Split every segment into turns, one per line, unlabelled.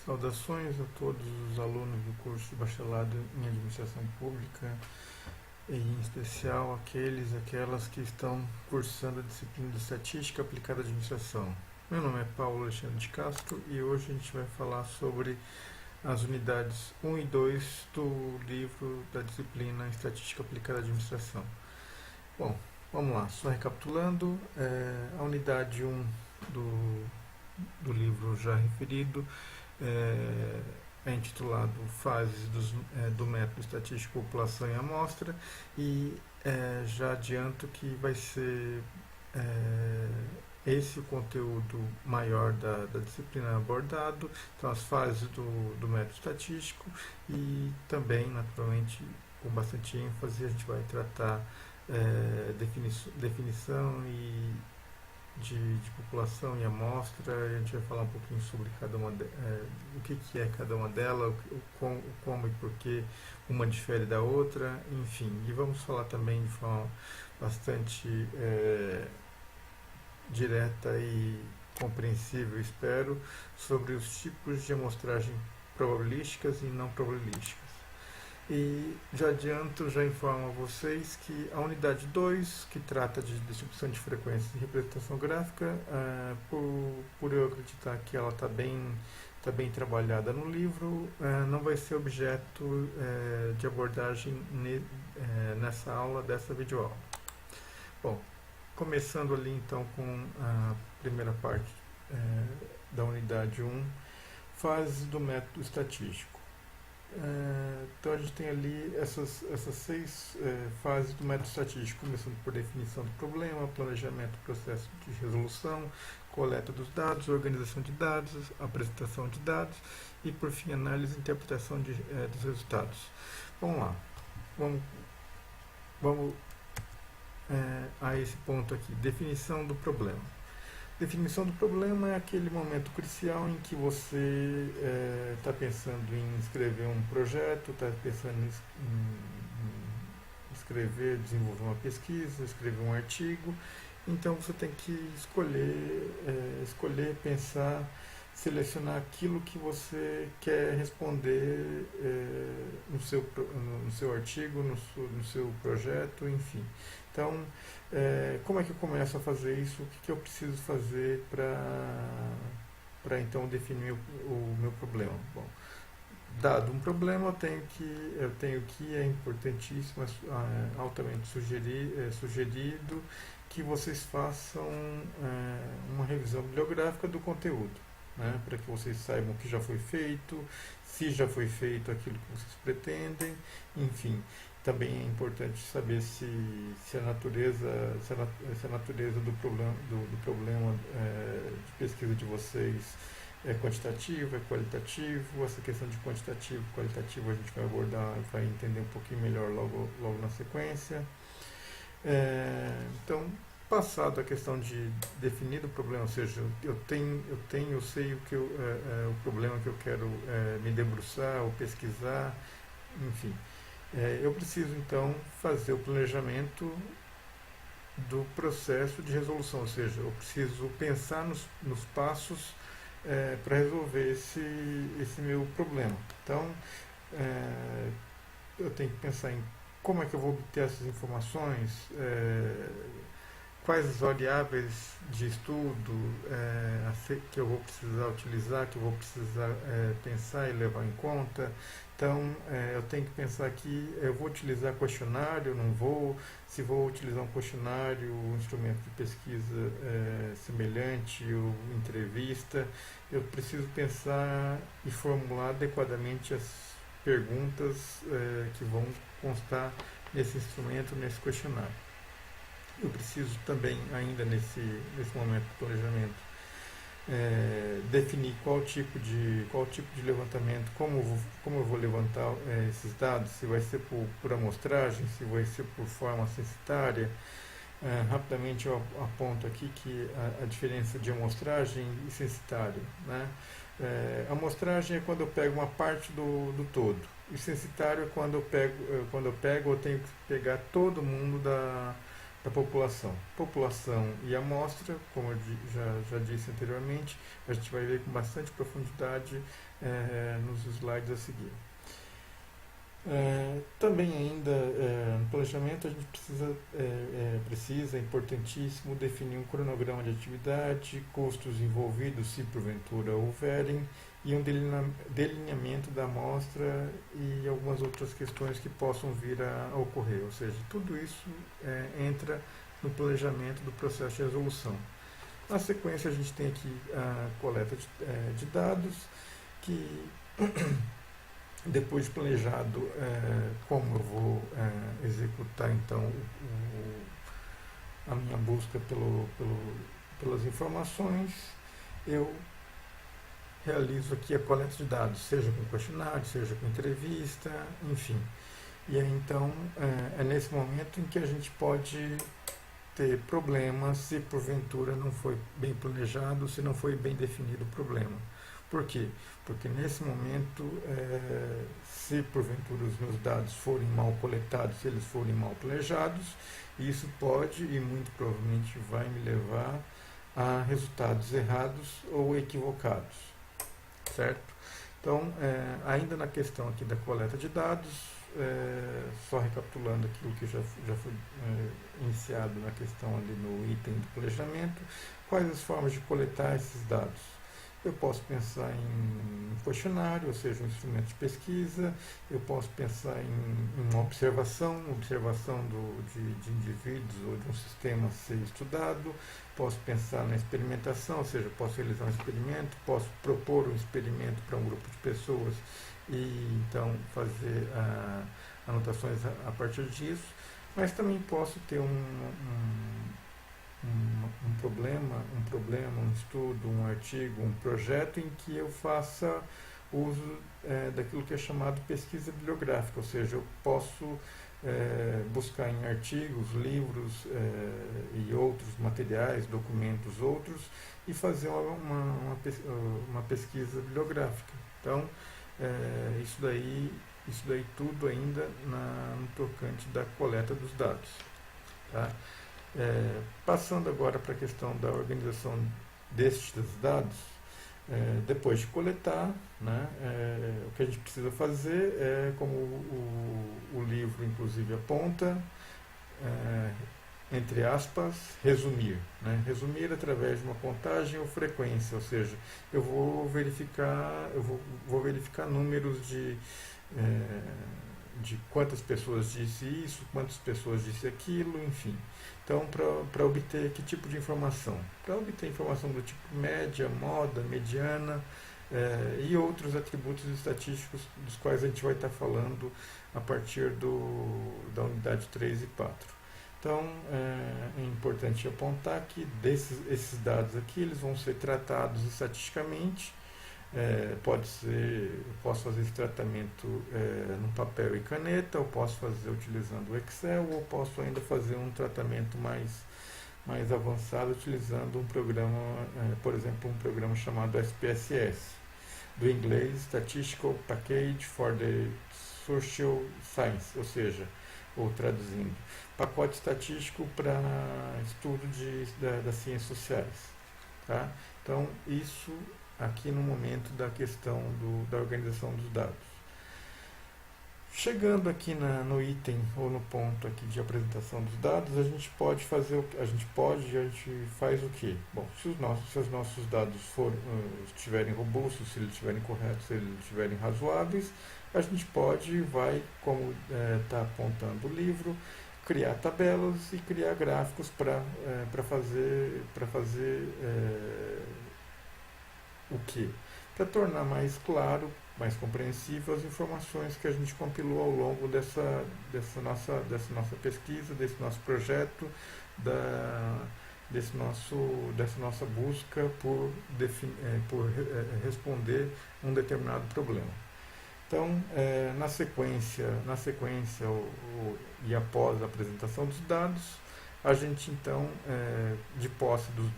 Saudações a todos os alunos do curso de bacharelado em Administração Pública, e em especial aquelas que estão cursando a disciplina de Estatística aplicada à Administração. Meu nome é Paulo Alexandre de Castro e hoje a gente vai falar sobre as unidades 1 e 2 do livro da disciplina Estatística aplicada à Administração. Bom, vamos lá, só recapitulando, a unidade 1 do livro já referido é, é intitulado Fases do Método Estatístico População e Amostra e já adianto que vai ser esse o conteúdo maior da disciplina abordado, então as fases do método estatístico e também, naturalmente, com bastante ênfase, a gente vai tratar definição de população e amostra, a gente vai falar um pouquinho sobre cada uma o que é cada uma delas, como e por que uma difere da outra, enfim. E vamos falar também de forma bastante direta e compreensível, espero, sobre os tipos de amostragem probabilísticas e não probabilísticas. E já adianto, já informo a vocês que a unidade 2, que trata de distribuição de frequências e representação gráfica, por eu acreditar que ela está bem trabalhada no livro, não vai ser objeto de abordagem nessa aula, dessa videoaula. Bom, começando ali então com a primeira parte da unidade 1, fases do método estatístico. Então a gente tem ali essas 6 fases do método estatístico, começando por definição do problema, planejamento do processo de resolução, coleta dos dados, organização de dados, apresentação de dados e, por fim, análise e interpretação dos resultados. Vamos lá, vamos a esse ponto aqui, definição do problema. Definição do problema é aquele momento crucial em que você está pensando em escrever um projeto, está pensando em escrever, desenvolver uma pesquisa, escrever um artigo. Então você tem que escolher, pensar, selecionar aquilo que você quer responder no seu artigo, no seu projeto, enfim. Então, como é que eu começo a fazer isso? O que eu preciso fazer para então definir o meu problema? Bom, dado um problema, eu tenho que é importantíssimo, altamente sugerido que vocês façam uma revisão bibliográfica do conteúdo, né, para que vocês saibam o que já foi feito, se já foi feito aquilo que vocês pretendem, enfim. Também é importante saber se a natureza do problema de pesquisa de vocês é quantitativo, é qualitativo. Essa questão de quantitativo e qualitativo a gente vai abordar, vai entender um pouquinho melhor logo na sequência. Então, passado a questão de definir o problema, ou seja, eu sei o problema que eu quero me debruçar ou pesquisar, enfim. Eu preciso, então, fazer o planejamento do processo de resolução, ou seja, eu preciso pensar nos passos para resolver esse meu problema. Então, eu tenho que pensar em como é que eu vou obter essas informações, quais as variáveis de estudo que eu vou precisar utilizar, que eu vou precisar pensar e levar em conta. Então, eu tenho que pensar que eu vou utilizar questionário, não vou, se vou utilizar um questionário, um instrumento de pesquisa semelhante ou entrevista, eu preciso pensar e formular adequadamente as perguntas que vão constar nesse instrumento, nesse questionário. Eu preciso também, ainda nesse momento do planejamento, definir qual tipo de levantamento, como eu vou levantar esses dados, se vai ser por amostragem, se vai ser por forma censitária. Rapidamente eu aponto aqui que a diferença de amostragem e censitário, né? Amostragem é quando eu pego uma parte do todo, e censitário é quando eu tenho que pegar todo mundo da população. População e amostra, como eu já disse anteriormente, a gente vai ver com bastante profundidade nos slides a seguir. Também ainda no planejamento a gente precisa, é importantíssimo, definir um cronograma de atividade, custos envolvidos se porventura houverem, e um delineamento da amostra e algumas outras questões que possam vir a ocorrer. Ou seja, tudo isso entra no planejamento do processo de resolução. Na sequência a gente tem aqui a coleta de dados, que depois de planejado como eu vou executar então a minha busca pelas informações, eu realizo aqui a coleta de dados, seja com questionário, seja com entrevista, enfim. E aí então é nesse momento em que a gente pode ter problemas se porventura não foi bem planejado, se não foi bem definido o problema. Por quê? Porque nesse momento, se porventura os meus dados forem mal coletados, se eles forem mal planejados, isso pode e muito provavelmente vai me levar a resultados errados ou equivocados, certo? Então, ainda na questão aqui da coleta de dados, só recapitulando aquilo que já foi iniciado na questão ali no item do planejamento, quais as formas de coletar esses dados? Eu posso pensar em um questionário, ou seja, um instrumento de pesquisa, eu posso pensar em uma observação de indivíduos ou de um sistema a ser estudado, posso pensar na experimentação, ou seja, posso realizar um experimento, posso propor um experimento para um grupo de pessoas e então fazer anotações a partir disso, mas também posso ter um problema, um estudo, um artigo, um projeto em que eu faça uso daquilo que é chamado pesquisa bibliográfica, ou seja, eu posso buscar em artigos, livros e outros materiais, documentos outros e fazer uma pesquisa bibliográfica. Então, isso daí tudo ainda no tocante da coleta dos dados. Tá? Passando agora para a questão da organização destes dados, depois de coletar, né, o que a gente precisa fazer é, como o livro inclusive aponta, entre aspas, resumir. Né? Resumir através de uma contagem ou frequência, ou seja, eu vou verificar números de quantas pessoas disse isso, quantas pessoas disse aquilo, enfim. Então, para obter que tipo de informação? Para obter informação do tipo média, moda, mediana e outros atributos estatísticos dos quais a gente vai estar falando a partir da unidade 3 e 4. Então, é importante apontar que esses dados aqui eles vão ser tratados estatisticamente. Eu posso fazer esse tratamento no papel e caneta, eu posso fazer utilizando o Excel, ou posso ainda fazer um tratamento mais avançado utilizando um programa, por exemplo, um programa chamado SPSS, do inglês Statistical Package for the Social Science, ou seja, ou traduzindo, pacote estatístico para estudo das ciências sociais. Tá? Então, isso aqui no momento da questão da organização dos dados. Chegando aqui no item ou no ponto aqui de apresentação dos dados, a gente faz o quê? Bom, se os nossos dados estiverem robustos, se eles estiverem corretos, se eles estiverem razoáveis, a gente vai, como está apontando o livro, criar tabelas e criar gráficos para fazer o quê? Para tornar mais claro, mais compreensível as informações que a gente compilou ao longo dessa nossa pesquisa, desse nosso projeto, dessa nossa busca por responder um determinado problema. Então, na sequência e após a apresentação dos dados, a gente então, de posse dos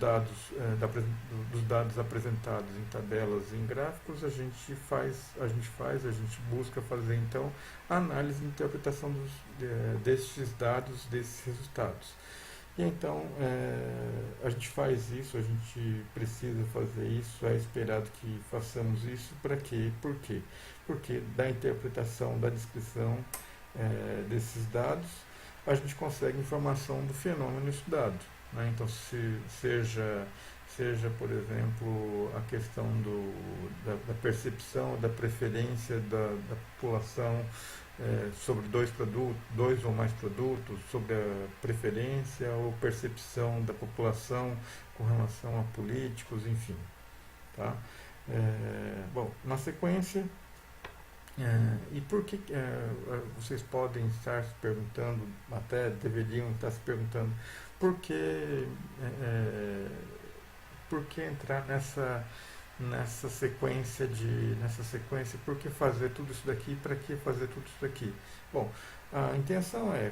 dados apresentados em tabelas e em gráficos, a gente busca fazer então a análise e interpretação destes dados, desses resultados. E então a gente faz isso, a gente precisa fazer isso, é esperado que façamos isso. Para quê? Por quê? Porque da interpretação, da descrição desses dados, a gente consegue informação do fenômeno estudado. Né? Então, seja, por exemplo, a questão da percepção, da preferência da população sobre dois produtos, dois ou mais produtos, sobre a preferência ou percepção da população com relação a políticos, enfim. Tá? Bom, na sequência, e por que vocês podem estar se perguntando, até deveriam estar se perguntando, por que, por que entrar nessa sequência, por que fazer tudo isso daqui, para que fazer tudo isso daqui? Bom, a intenção é,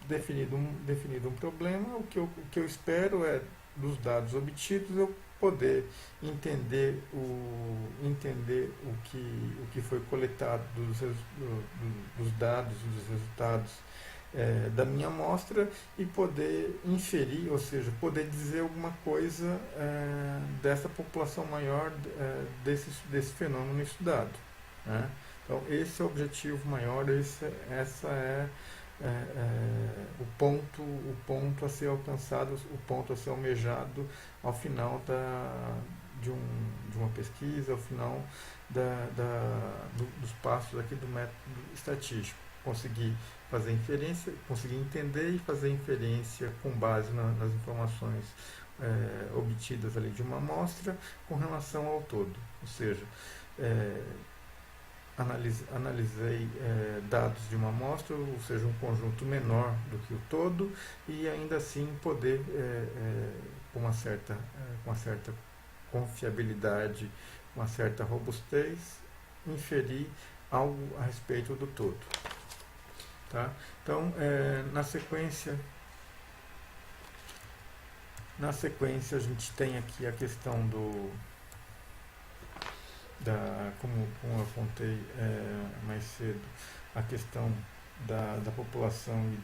definido um problema, o que eu espero é, dos dados obtidos, eu poder entender o que foi coletado dos dados, dos resultados da minha amostra e poder inferir, ou seja, poder dizer alguma coisa dessa população maior, desse fenômeno estudado. Né? Então, esse é o objetivo maior, essa é o ponto a ser alcançado, o ponto a ser almejado ao final de uma pesquisa, ao final dos passos aqui do método estatístico. Conseguir fazer inferência, conseguir entender e fazer inferência com base nas informações obtidas ali de uma amostra com relação ao todo. Ou seja, analisei dados de uma amostra, ou seja, um conjunto menor do que o todo, e ainda assim poder, com uma certa confiabilidade, uma certa robustez, inferir algo a respeito do todo. Tá? Então, na sequência a gente tem aqui a questão como eu apontei mais cedo, a questão da população e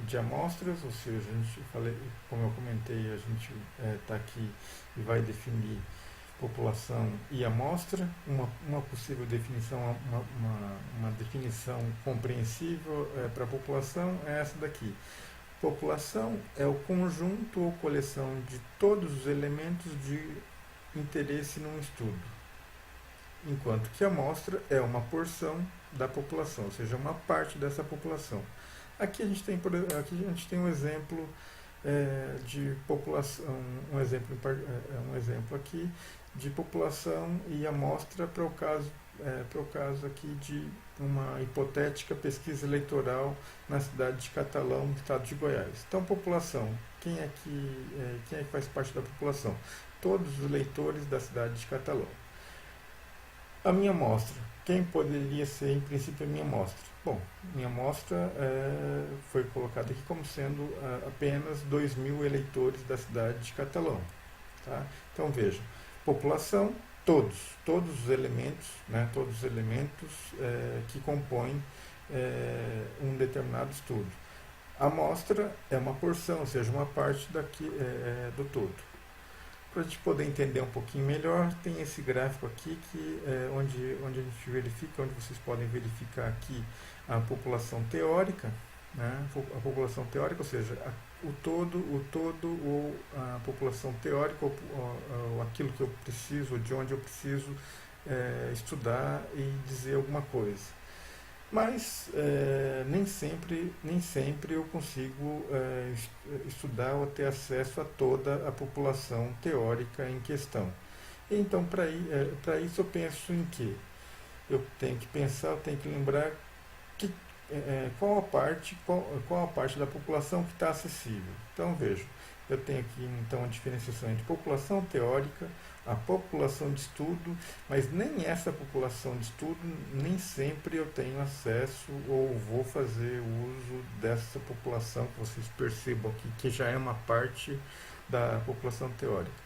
de amostras, ou seja, como eu comentei, a gente está aqui e vai definir população e amostra, uma possível definição, uma definição compreensível para a população é essa daqui. População é o conjunto ou coleção de todos os elementos de interesse num estudo, enquanto que a amostra é uma porção da população, ou seja, uma parte dessa população. Aqui a gente tem um exemplo de população, um exemplo aqui de população e amostra para o caso aqui de uma hipotética pesquisa eleitoral na cidade de Catalão, no estado de Goiás. Então, população, quem é que faz parte da população? Todos os eleitores da cidade de Catalão. A minha amostra, quem poderia ser, em princípio, a minha amostra? Bom, minha amostra foi colocada aqui como sendo apenas 2.000 eleitores da cidade de Catalão. Tá? Então, veja, população, todos os elementos, né, que compõem um determinado estudo. A amostra é uma porção, ou seja, uma parte do todo. Para a gente poder entender um pouquinho melhor, tem esse gráfico aqui onde a gente verifica, onde vocês podem verificar aqui a população teórica, né? A população teórica, ou seja, o todo ou a população teórica, ou aquilo que eu preciso, de onde eu preciso estudar e dizer alguma coisa. Mas nem sempre eu consigo estudar ou ter acesso a toda a população teórica em questão. Então, para isso eu penso em que? Eu tenho que pensar, eu tenho que lembrar qual a parte da população que está acessível. Então, vejo, eu tenho aqui então a diferenciação entre população teórica, a população de estudo, mas nem essa população de estudo, nem sempre eu tenho acesso ou vou fazer uso dessa população que vocês percebam aqui, que já é uma parte da população teórica.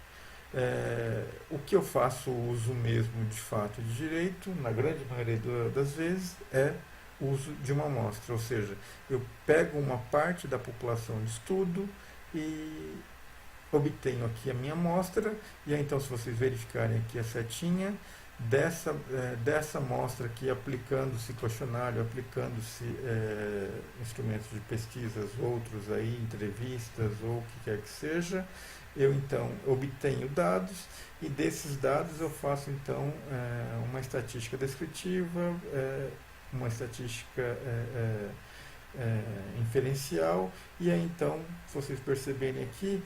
O que eu faço uso mesmo de fato de direito, na grande maioria das vezes, é uso de uma amostra, ou seja, eu pego uma parte da população de estudo e obtenho aqui a minha amostra, e aí, então, se vocês verificarem aqui a setinha, dessa amostra aqui, aplicando-se questionário, aplicando-se instrumentos de pesquisas, outros aí, entrevistas ou o que quer que seja, eu então obtenho dados, e desses dados eu faço então uma estatística descritiva, uma estatística inferencial, e aí então, se vocês perceberem aqui,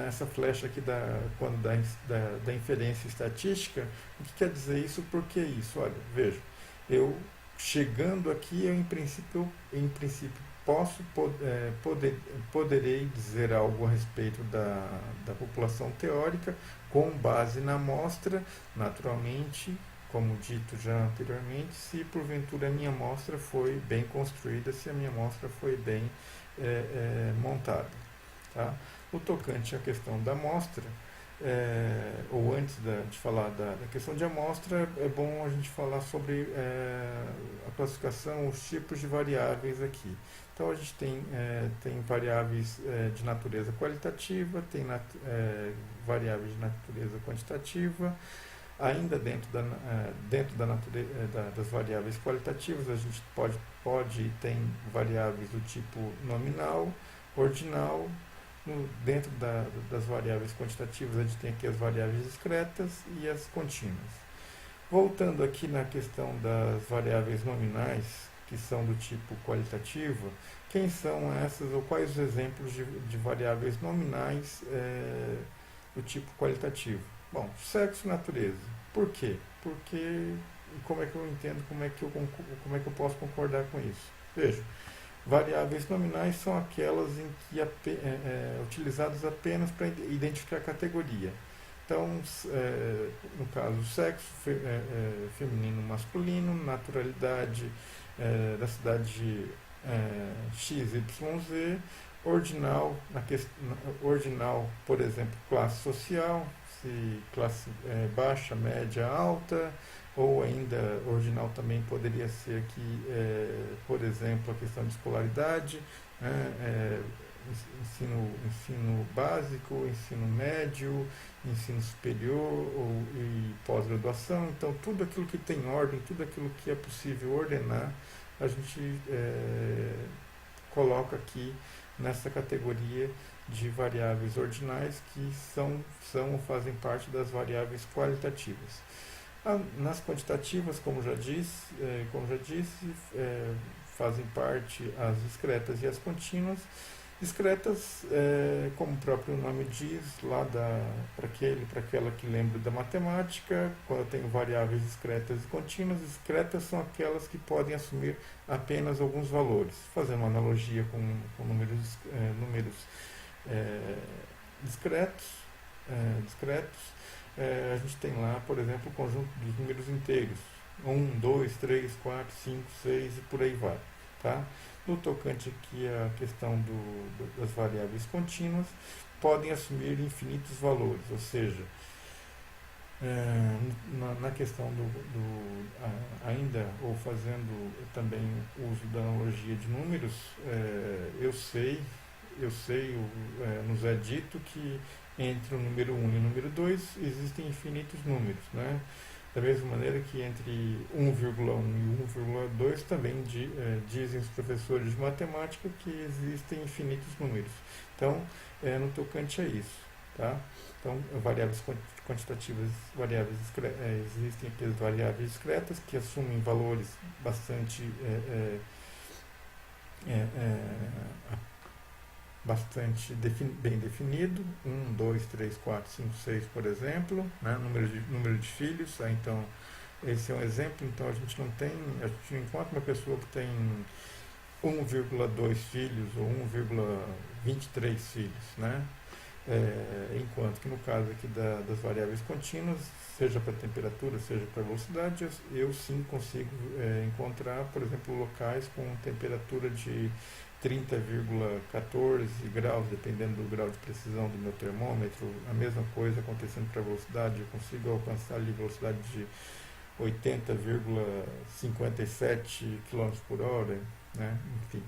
essa flecha aqui quando da inferência estatística, o que quer dizer isso? Por que isso? Olha, veja, eu chegando aqui, eu em princípio poderei dizer algo a respeito da população teórica com base na amostra, naturalmente, como dito já anteriormente, se porventura a minha amostra foi bem construída, se a minha amostra foi bem montada. Tá? No tocante à questão da amostra, ou antes de falar da questão de amostra, é bom a gente falar sobre a classificação, os tipos de variáveis aqui. Então a gente tem variáveis de natureza qualitativa, tem variáveis de natureza quantitativa. Ainda dentro das variáveis qualitativas, a gente pode e tem variáveis do tipo nominal, ordinal. Dentro das variáveis quantitativas, a gente tem aqui as variáveis discretas e as contínuas. Voltando aqui na questão das variáveis nominais, que são do tipo qualitativo, quem são essas ou quais os exemplos de variáveis nominais do tipo qualitativo? Bom, sexo e natureza. Por quê? Porque, como é que eu entendo, como é que eu posso concordar com isso? Veja, variáveis nominais são aquelas em que utilizadas apenas para identificar a categoria. Então, no caso, sexo feminino, masculino, naturalidade da cidade XYZ, ordinal, por exemplo, classe social, se classe baixa, média, alta, ou ainda ordinal também poderia ser aqui, por exemplo, a questão de escolaridade, né, ensino básico, ensino médio, ensino superior e pós-graduação. Então, tudo aquilo que tem ordem, tudo aquilo que é possível ordenar, a gente coloca aqui nessa categoria de variáveis ordinais que são ou fazem parte das variáveis qualitativas. Nas quantitativas, como já disse, fazem parte as discretas e as contínuas. Discretas, como o próprio nome diz, lá para aquela que lembra da matemática, quando eu tenho variáveis discretas e contínuas, discretas são aquelas que podem assumir apenas alguns valores. Fazendo uma analogia com números discretos, a gente tem lá, por exemplo, o conjunto dos números inteiros, 1, 2, 3, 4, 5, 6 e por aí vai. Tá? No tocante aqui à questão das variáveis contínuas, podem assumir infinitos valores, ou seja, na questão ainda, ou fazendo também uso da analogia de números, nos é dito que entre o número 1 e o número 2 existem infinitos números, né? Da mesma maneira que entre 1,1 e 1,2 também dizem os professores de matemática que existem infinitos números. Então, no tocante a isso. Tá? Então, variáveis quantitativas, existem aqui as variáveis discretas que assumem valores bastante bem definido, 1, 2, 3, 4, 5, 6, por exemplo, né? número de filhos, então esse é um exemplo, então a gente não encontra uma pessoa que tem 1,2 filhos ou 1,23 filhos, né? Enquanto que no caso aqui das variáveis contínuas, seja para temperatura, seja para velocidade, eu sim consigo encontrar, por exemplo, locais com temperatura de 30,14 graus, dependendo do grau de precisão do meu termômetro. A mesma coisa acontecendo para a velocidade, eu consigo alcançar ali velocidade de 80,57 km por hora, né? Enfim.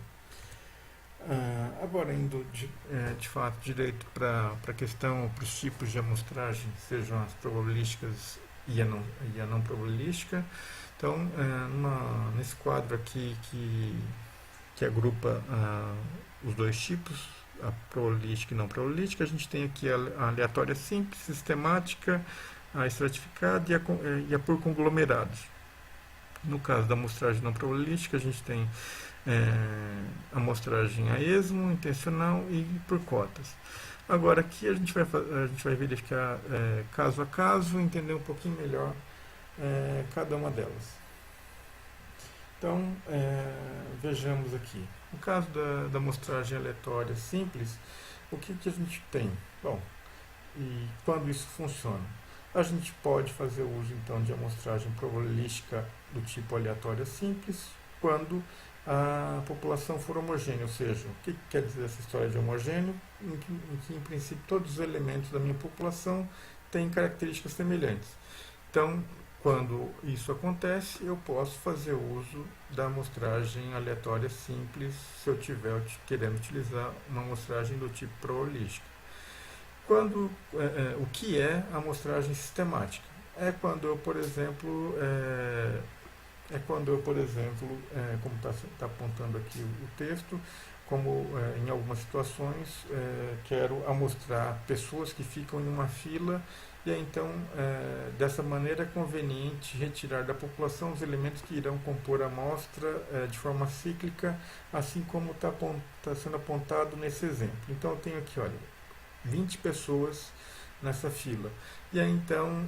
Agora, indo de fato direito para a questão, para os tipos de amostragem, sejam as probabilísticas e a não probabilística. Então, nesse quadro aqui que agrupa os dois tipos, a probabilística e não probabilística, a gente tem aqui a aleatória simples, sistemática, a estratificada e a por conglomerados. No caso da amostragem não probabilística, a gente tem amostragem a esmo, intencional e por cotas. Agora aqui a gente vai verificar caso a caso, entender um pouquinho melhor cada uma delas. Então, vejamos aqui. No caso da amostragem aleatória simples, o que a gente tem? Bom, e quando isso funciona? A gente pode fazer uso então de amostragem probabilística do tipo aleatória simples quando a população for homogênea, ou seja, o que quer dizer essa história de homogêneo? Em princípio todos os elementos da minha população têm características semelhantes. Então, quando isso acontece, eu posso fazer uso da amostragem aleatória simples se eu estiver querendo utilizar uma amostragem do tipo probabilística. O que é a amostragem sistemática? É quando eu, por exemplo, como está apontando aqui o texto, como em algumas situações quero amostrar pessoas que ficam em uma fila e aí, então, dessa maneira é conveniente retirar da população os elementos que irão compor a amostra de forma cíclica, assim como está sendo apontado nesse exemplo. Então eu tenho aqui, olha, 20 pessoas nessa fila. E aí então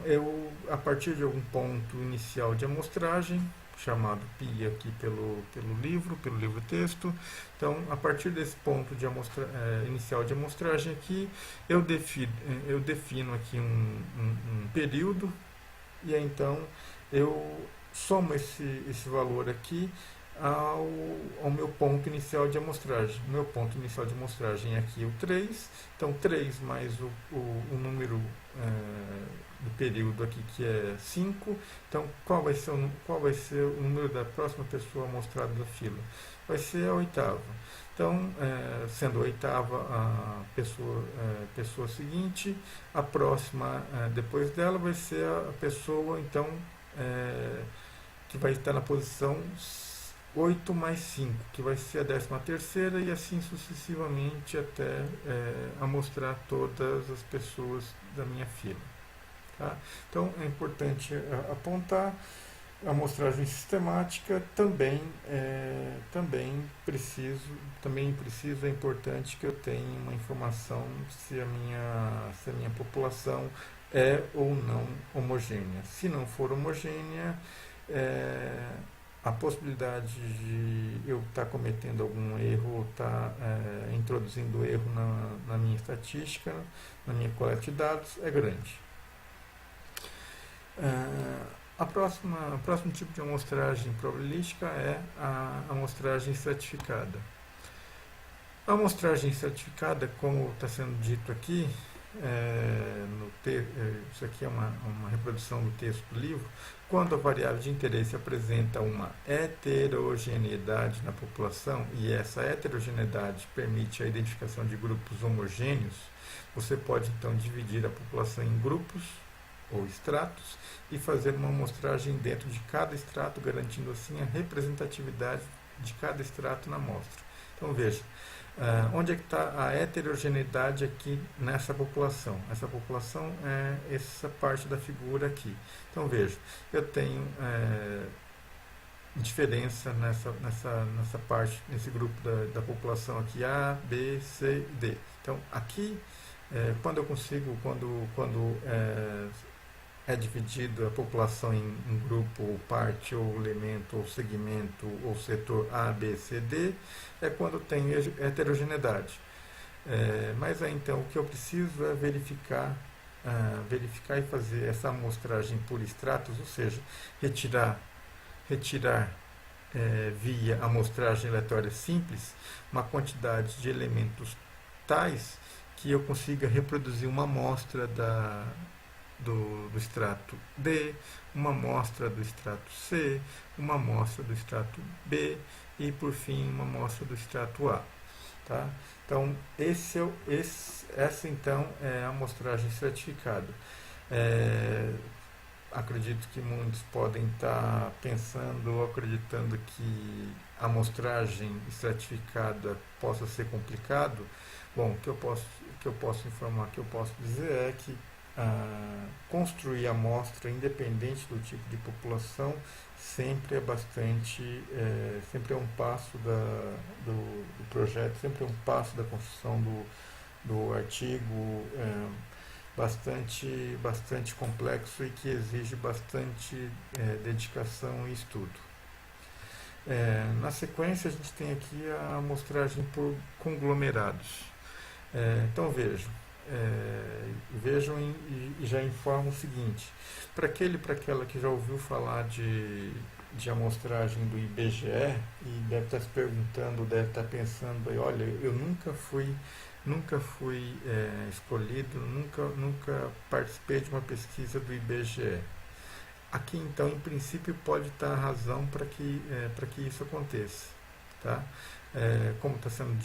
a partir de algum ponto inicial de amostragem, chamado π aqui pelo livro texto, então a partir desse ponto de inicial de amostragem aqui, eu defino aqui um período, e aí então eu somo esse valor aqui ao meu ponto inicial de amostragem. O meu ponto inicial de amostragem é aqui o 3, então 3 mais o número do período aqui, que é 5. Então, qual vai ser o número da próxima pessoa amostrada da fila? Vai ser a oitava. Então, sendo a oitava a pessoa seguinte, a próxima depois dela vai ser a pessoa, então, que vai estar na posição 8 mais 5, que vai ser a 13ª, e assim sucessivamente até amostrar todas as pessoas da minha fila. Tá? Então é importante apontar a amostragem sistemática também é importante que eu tenha uma informação se a minha população é ou não homogênea. Se não for homogênea, a possibilidade de eu estar cometendo algum erro ou estar introduzindo erro na minha estatística, na minha coleta de dados, é grande. O próximo tipo de amostragem probabilística é a amostragem estratificada. A amostragem estratificada, como está sendo dito aqui, isso aqui é uma reprodução do texto do livro, quando a variável de interesse apresenta uma heterogeneidade na população, e essa heterogeneidade permite a identificação de grupos homogêneos, você pode então dividir a população em grupos ou estratos e fazer uma amostragem dentro de cada estrato, garantindo assim a representatividade de cada estrato na amostra. Então veja, onde é que está a heterogeneidade aqui nessa população? Essa população é essa parte da figura aqui. Então veja, eu tenho diferença nessa parte, nesse grupo da população aqui, A, B, C e D. Então aqui, quando é dividido a população em grupo, ou parte, ou elemento, ou segmento, ou setor A, B, C, D, é quando tem heterogeneidade. Mas aí então o que eu preciso é verificar e fazer essa amostragem por estratos, ou seja, retirar via amostragem aleatória simples uma quantidade de elementos tais que eu consiga reproduzir uma amostra do extrato D, uma amostra do extrato C, uma amostra do extrato B e, por fim, uma amostra do extrato A. Tá? Então, essa então é a amostragem estratificada. É, acredito que muitos podem estar pensando ou acreditando que a amostragem estratificada possa ser complicado. Bom, o que eu posso informar, o que eu posso dizer é que construir a amostra, independente do tipo de população, sempre sempre é um passo do projeto, sempre é um passo da construção do artigo, bastante complexo e que exige bastante dedicação e estudo. Na sequência, a gente tem aqui a amostragem por conglomerados. Então vejam e já informam o seguinte: para aquele e para aquela que já ouviu falar de amostragem do IBGE e deve estar se perguntando, deve estar pensando aí, olha, eu nunca fui escolhido, nunca participei de uma pesquisa do IBGE. Aqui então, em princípio, pode estar a razão para que isso aconteça, tá? Como está sendo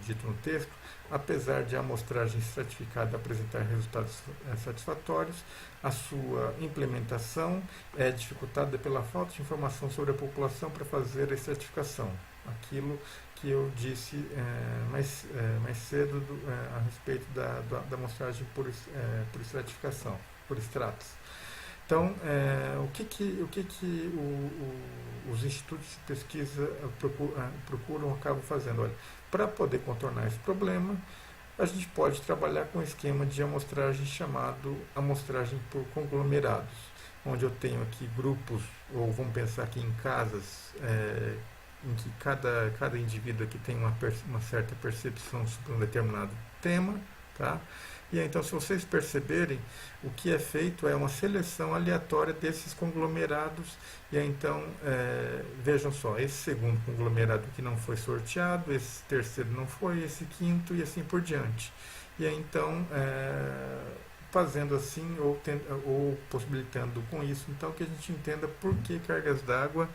dito no texto, apesar de a amostragem estratificada apresentar resultados satisfatórios, a sua implementação é dificultada pela falta de informação sobre a população para fazer a estratificação. Aquilo que eu disse mais cedo a respeito da amostragem por estratificação, por estratos. Então, os institutos de pesquisa acabam fazendo? Olha, para poder contornar esse problema, a gente pode trabalhar com um esquema de amostragem chamado amostragem por conglomerados, onde eu tenho aqui grupos, ou vamos pensar aqui em casas, em que cada indivíduo aqui tem uma certa percepção sobre um determinado tema, tá? E então, se vocês perceberem, o que é feito é uma seleção aleatória desses conglomerados. E aí, então, vejam só, esse segundo conglomerado que não foi sorteado, esse terceiro não foi, esse quinto e assim por diante. E aí, então, fazendo assim ou possibilitando com isso, então, que a gente entenda por que cargas d'água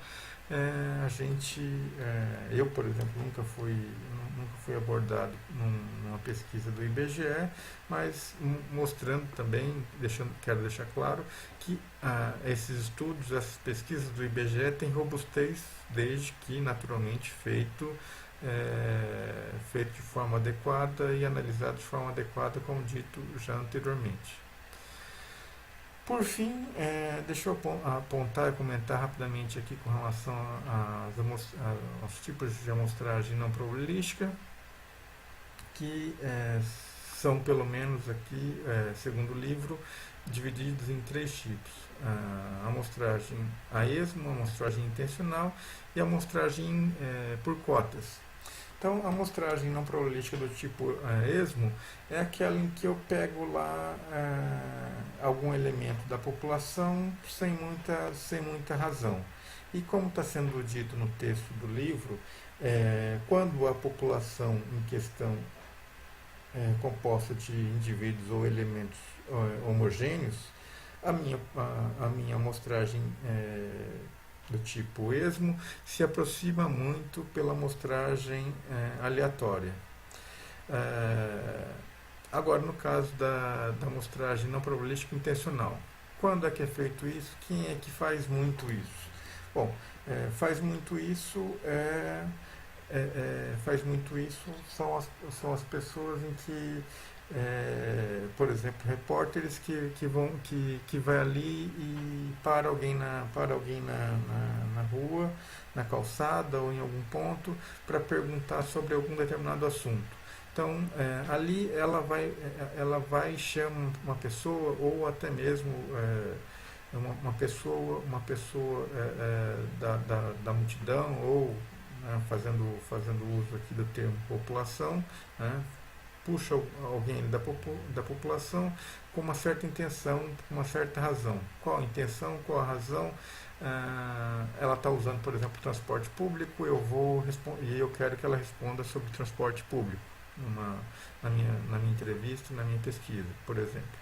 eu, por exemplo, nunca fui abordado numa pesquisa do IBGE, mas mostrando também, quero deixar claro que esses estudos, essas pesquisas do IBGE têm robustez desde que naturalmente feito de forma adequada e analisado de forma adequada, como dito já anteriormente. Por fim, deixa eu apontar e comentar rapidamente aqui com relação aos tipos de amostragem não probabilística, que são pelo menos aqui, segundo o livro, divididos em 3 tipos: a amostragem a esmo, a amostragem intencional e a amostragem por cotas. Então, a amostragem não probabilística do tipo esmo é aquela em que eu pego lá algum elemento da população sem muita razão. E como está sendo dito no texto do livro, quando a população em questão é composta de indivíduos ou elementos homogêneos, a minha amostragem do tipo esmo se aproxima muito pela amostragem aleatória. Agora, no caso da amostragem não probabilística intencional, quando é que é feito isso? Quem é que faz muito isso? Bom, faz muito isso são as pessoas em que, por exemplo, repórteres que vai ali e para alguém na rua, na calçada ou em algum ponto para perguntar sobre algum determinado assunto. Então, ali ela vai e chama uma pessoa ou até mesmo uma pessoa da multidão ou fazendo uso aqui do termo população, né, puxa alguém da população com uma certa intenção, com uma certa razão. Qual a intenção, qual a razão? Ela está usando, por exemplo, transporte público, e eu quero que ela responda sobre transporte público na minha entrevista, na minha pesquisa, por exemplo.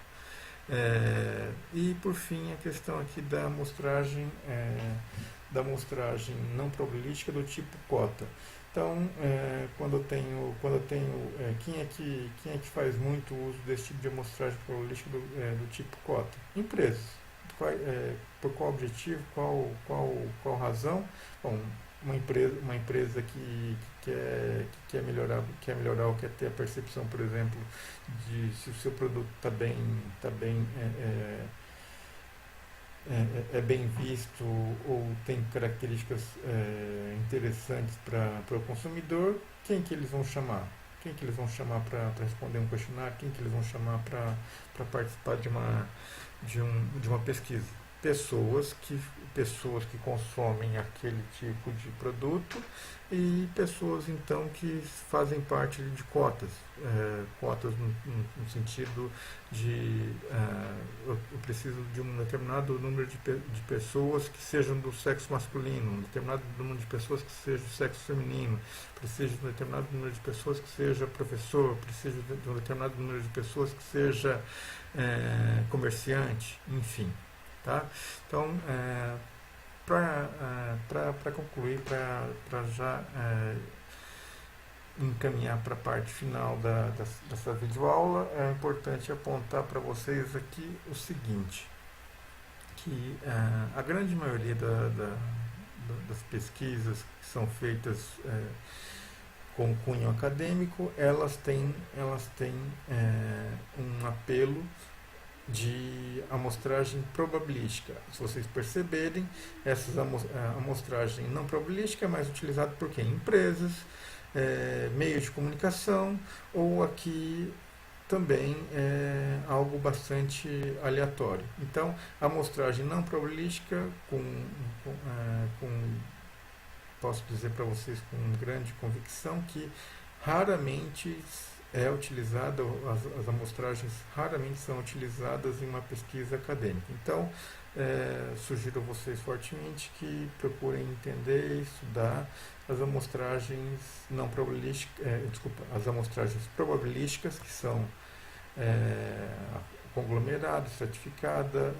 E por fim, a questão aqui da amostragem não probabilística do tipo cota. Então, quem é que faz muito uso desse tipo de amostragem probabilística do tipo cota? Empresas. Por qual objetivo, qual razão? Bom, uma empresa que quer melhorar ou quer ter a percepção, por exemplo, de se o seu produto está bem, tá bem é bem visto ou tem características interessantes para o consumidor, quem que eles vão chamar? Quem que eles vão chamar para responder um questionário? Quem que eles vão chamar para participar de uma pesquisa? Pessoas que consomem aquele tipo de produto e pessoas então que fazem parte de cotas, cotas no sentido de eu preciso de um determinado número de pessoas que sejam do sexo masculino, um determinado número de pessoas que seja do sexo feminino, preciso de um determinado número de pessoas que seja professor, preciso de um determinado número de pessoas que seja comerciante, enfim. Tá? Então, para concluir, para já encaminhar para a parte final dessa videoaula, é importante apontar para vocês aqui o seguinte, que a grande maioria das pesquisas que são feitas com cunho acadêmico, elas têm um apelo de amostragem probabilística. Se vocês perceberem, essa amostragem não probabilística é mais utilizada por quem? Empresas, meios de comunicação, ou aqui também é algo bastante aleatório. Então, a amostragem não probabilística, posso dizer para vocês com grande convicção que raramente é utilizada, as amostragens raramente são utilizadas em uma pesquisa acadêmica. Então, sugiro a vocês fortemente que procurem entender e estudar as amostragens não probabilísticas, as amostragens probabilísticas, que são conglomerado, estratificada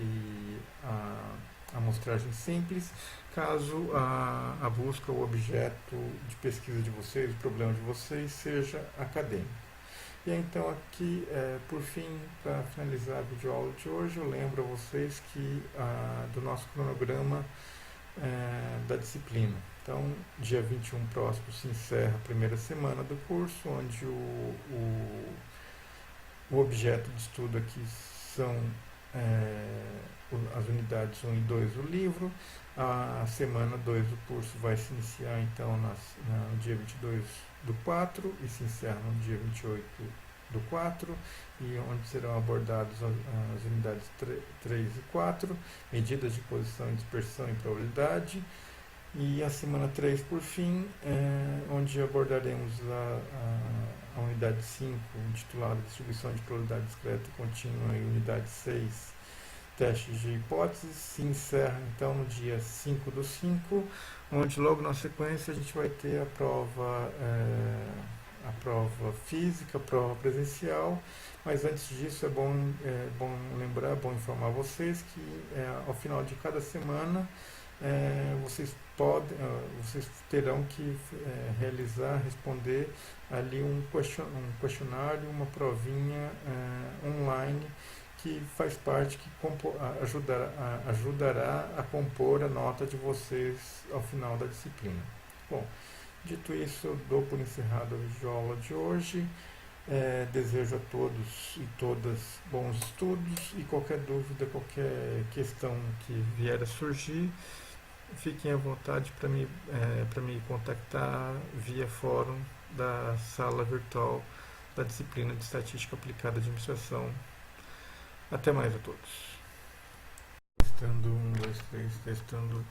e a amostragem simples, caso a busca, o objeto de pesquisa de vocês, o problema de vocês, seja acadêmico. E então aqui, por fim, para finalizar a videoaula de hoje, eu lembro a vocês que do nosso cronograma da disciplina. Então, dia 21 próximo se encerra a primeira semana do curso, onde o objeto de estudo aqui são as unidades 1 e 2 do livro. A semana 2 do curso vai se iniciar então no dia 22 do 4 e se encerra no dia 28 do 4, e onde serão abordadas as unidades 3 e 4, medidas de posição, dispersão e probabilidade. E a semana 3, por fim, onde abordaremos a unidade 5, intitulada Distribuição de Probabilidade Discreta e Contínua, e unidade 6, Testes de Hipóteses, se encerra então no dia 5 do 5, onde logo na sequência a gente vai ter a prova física, a prova presencial. Mas antes disso é bom lembrar, é bom informar vocês que ao final de cada semana vocês terão que responder ali um questionário, uma provinha online, que faz parte, que ajudará a compor a nota de vocês ao final da disciplina. Bom, dito isso, eu dou por encerrado a videoaula de hoje. Desejo a todos e todas bons estudos, e qualquer dúvida, qualquer questão que vier a surgir, fiquem à vontade para me contactar via fórum da sala virtual da disciplina de Estatística Aplicada à Administração. Até mais a todos. Testando, 1, 2, 3, testando.